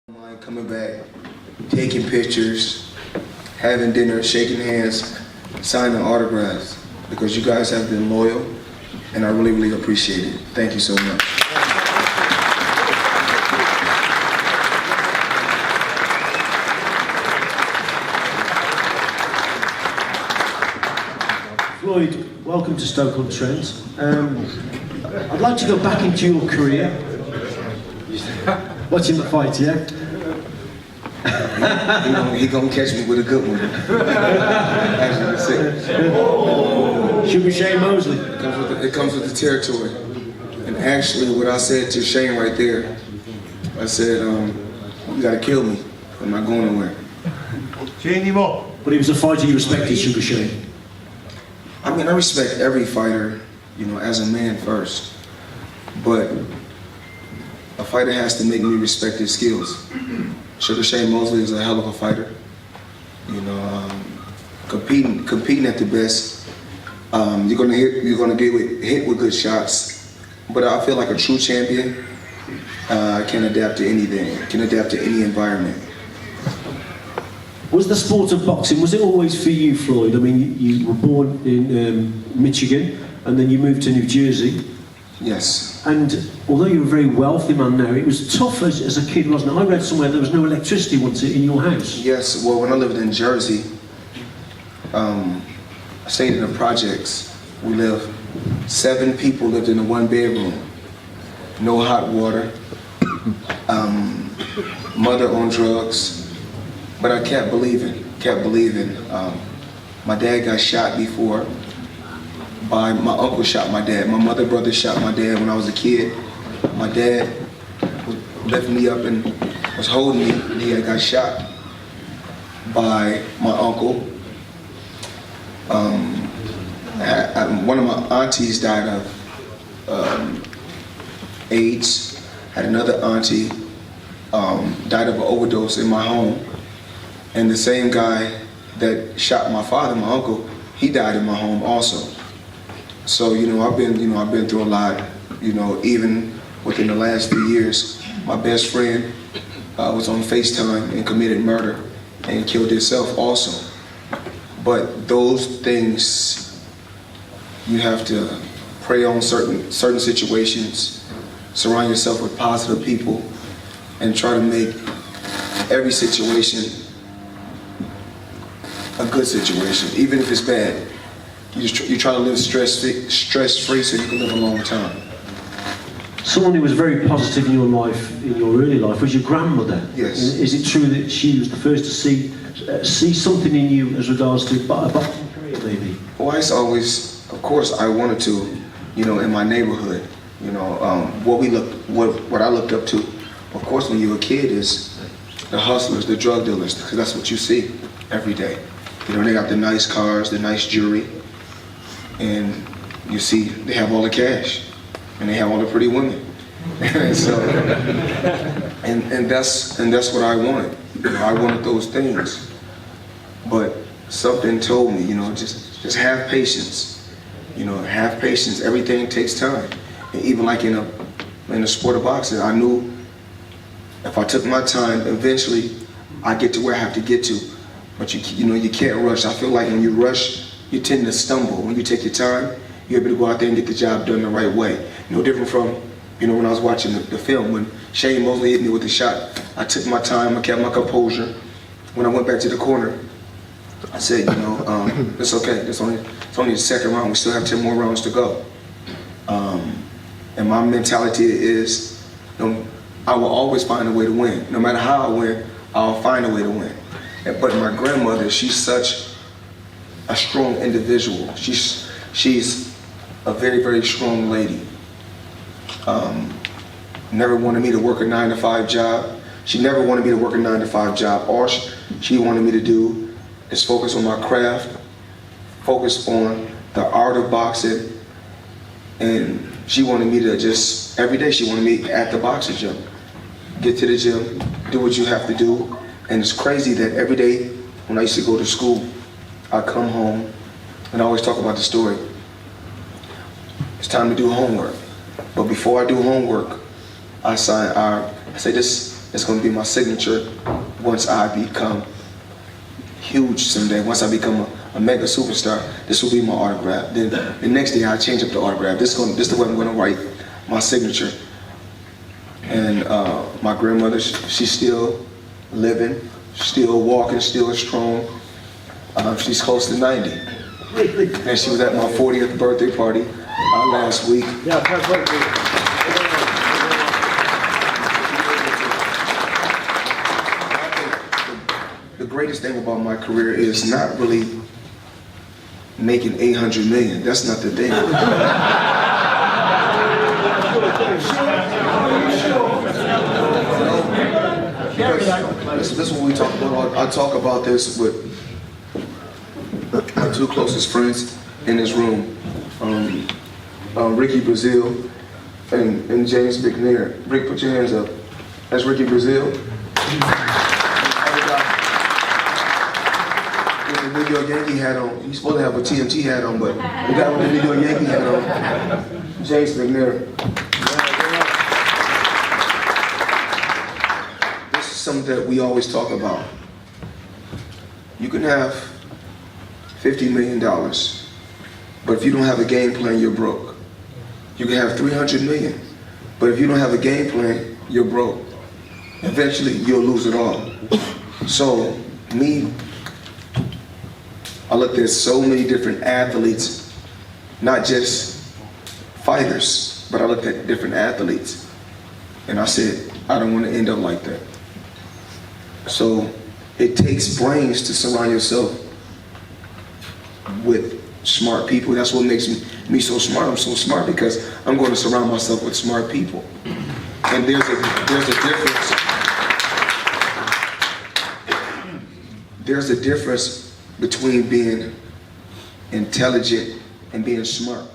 Mind coming back, taking pictures, having dinner, shaking hands, signing autographs, because you guys have been loyal, and I really, really appreciate it. Thank you so much. Floyd, welcome to Stoke-on-Trent. I'd like to go back into your career. Watching the fight, yeah? He gonna catch me with a good one. As you can Sugar Shane Mosley. it comes with the territory. And actually, what I said to Shane right there, I said, you gotta kill me. I'm not going nowhere. But he was a fighter you respected, Sugar Shane. I mean, I respect every fighter, you know, as a man first. But a fighter has to make me respect his skills. Sugar Shane Mosley is a hell of a fighter. You know, competing at the best. You're gonna get hit with good shots. But I feel like a true champion can adapt to anything, can adapt to any environment. Was the sport of boxing, was it always for you, Floyd? I mean, you were born in Michigan, and then you moved to New Jersey. Yes. And although you're a very wealthy man now, it was tough as a kid, wasn't it? I read somewhere there was no electricity once in your house. Yes, well, when I lived in Jersey, I stayed in the projects. We lived, 7 people lived in a 1-bedroom. No hot water. Mother on drugs. But I kept believing. My dad got shot before. My uncle shot my dad. My mother, brother shot my dad when I was a kid. My dad lifted me up and was holding me, and he had got shot by my uncle. One of my aunties died of AIDS. Had another auntie died of an overdose in my home. And the same guy that shot my father, my uncle, he died in my home also. So, I've been through a lot, even within the last 3 years. My best friend was on FaceTime and committed murder and killed himself also. But those things, you have to pray on certain situations, surround yourself with positive people, and try to make every situation a good situation, even if it's bad. You try to live stress-free so you can live a long time. Someone who was very positive in your life, in your early life, was your grandmother. Yes. Is it true that she was the first to see something in you as regards to a boxing career, maybe? Well, I always, of course, I wanted to, in my neighborhood, what I looked up to, of course, when you're a kid, is the hustlers, the drug dealers, because that's what you see every day. They got the nice cars, the nice jewelry, and you see they have all the cash, and they have all the pretty women. and that's what I wanted. I wanted those things. But something told me, just have patience. Have patience. Everything takes time. And even like in the sport of boxing, I knew if I took my time, eventually I get to where I have to get to. But you can't rush. I feel like when you rush, you tend to stumble. When you take your time, you're able to go out there and get the job done the right way. No different from, when I was watching the film, when Shane Mosley hit me with the shot, I took my time, I kept my composure. When I went back to the corner, I said, it's okay. It's only the second round. We still have 10 more rounds to go. And my mentality is, I will always find a way to win. No matter how I win, I'll find a way to win. But my grandmother, she's such a strong individual. She's a very, very strong lady. Never wanted me to work a 9-to-5 job. She never wanted me to work a 9-to-5 job. All she wanted me to do is focus on my craft, focus on the art of boxing, and she wanted me to just, every day she wanted me at the boxing gym. Get to the gym, do what you have to do. And it's crazy that every day when I used to go to school, I come home and I always talk about the story. It's time to do homework. But before I do homework, I say this It's going to be my signature once I become huge someday. Once I become a mega superstar, this will be my autograph. Then the next day I change up the autograph. This is the way I'm going to write my signature. And my grandmother, she's still living, still walking, still strong. She's close to 90. And she was at my 40th birthday party last week. Yeah, happy birthday. The greatest thing about my career is not really making 800 million. That's not the thing. This is what we talk about. I talk about this with my two closest friends in this room, Ricky Brazil and James McNair. Rick, put your hands up. That's Ricky Brazil. With the New York Yankee hat on. He's supposed to have a TMT hat on, but the guy with the New York Yankee hat on, James McNair. This is something that we always talk about. You can have $50 million, but if you don't have a game plan, you're broke. You can have 300 million, but if you don't have a game plan, you're broke. Eventually, you'll lose it all. So, I looked at so many different athletes, not just fighters, but I looked at different athletes, and I said, I don't want to end up like that. So, it takes brains to surround yourself with smart people. That's what makes me so smart. I'm so smart because I'm going to surround myself with smart people. And there's a difference. There's a difference between being intelligent and being smart.